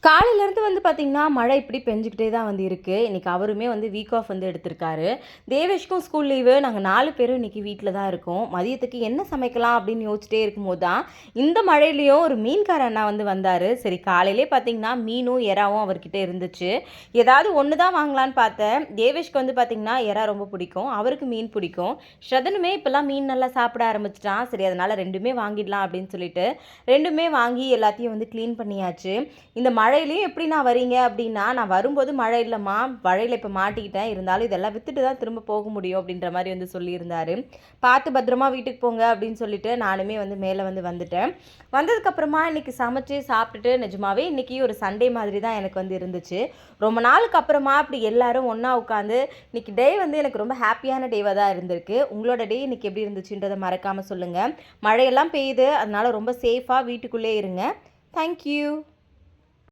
காலையிலேருந்து வந்து பார்த்திங்கன்னா, மழை இப்படி பெஞ்சுக்கிட்டே தான் வந்து இருக்கு. இன்னைக்கு அவருமே வந்து வீக் ஆஃப் வந்து எடுத்திருக்காரு. தேவேஷ்க்கும் ஸ்கூல் லீவு. நாங்க 4 பேரும் இன்னைக்கு வீட்ல தான் இருக்கோம். மதியத்துக்கு என்ன சமைக்கலாம் அப்படின்னு யோசிச்சிட்டே இருக்கும்போது தான், இந்த மழையிலயும் ஒரு மீன்கார அண்ணா வந்து வந்தாரு. சரி காலையிலே பார்த்திங்கன்னா, மீனும், எறாவும் அவர்கிட்ட இருந்துச்சு. ஏதாவது ஒண்ணு தான் வாங்கலான்னு பார்த்தேன். தேவேஷ்க்கு வந்து பார்த்திங்கன்னா, எறா ரொம்ப பிடிக்கும். அவருக்கு மீன் பிடிக்கும். ஷதனுமே இப்போலாம் மீன் நல்லா சாப்பிட ஆரம்பிச்சிட்டான். சரி அதனால 2மே வாங்கிடலாம் அப்படின்னு சொல்லிட்டு, 2மே வாங்கி எல்லாத்தையும் வந்து க்ளீன் பண்ணியாச்சு. இந்த மழையிலையும் எப்படி நான் வரீங்க அப்படின்னா, நான் வரும்போது மழை இல்லைம்மா, மழையில் இப்போ மாட்டிக்கிட்டேன், இருந்தாலும் இதெல்லாம் வித்துட்டு தான் திரும்ப போக முடியும் அப்படின்ற மாதிரி வந்து சொல்லியிருந்தாரு. பார்த்து பத்திரமா வீட்டுக்கு போங்க அப்படின்னு சொல்லிட்டு நானுமே வந்து மேலே வந்து வந்துட்டேன். வந்ததுக்கப்புறமா இன்றைக்கி சமைச்சு சாப்பிட்டுட்டு நிஜமாவே இன்றைக்கி ஒரு சண்டே மாதிரி தான் எனக்கு வந்து இருந்துச்சு. ரொம்ப நாளுக்கு அப்புறமா அப்படி எல்லாரும் ஒன்றா உட்காந்து இன்றைக்கி டே வந்து எனக்கு ரொம்ப ஹாப்பியான டேவாக தான் இருந்திருக்கு. உங்களோட டே இன்றைக்கி எப்படி இருந்துச்சுன்றதை மறக்காமல் சொல்லுங்கள். மழையெல்லாம் பெய்யுது, அதனால் ரொம்ப சேஃபாக வீட்டுக்குள்ளே இருங்க. தேங்க்யூ.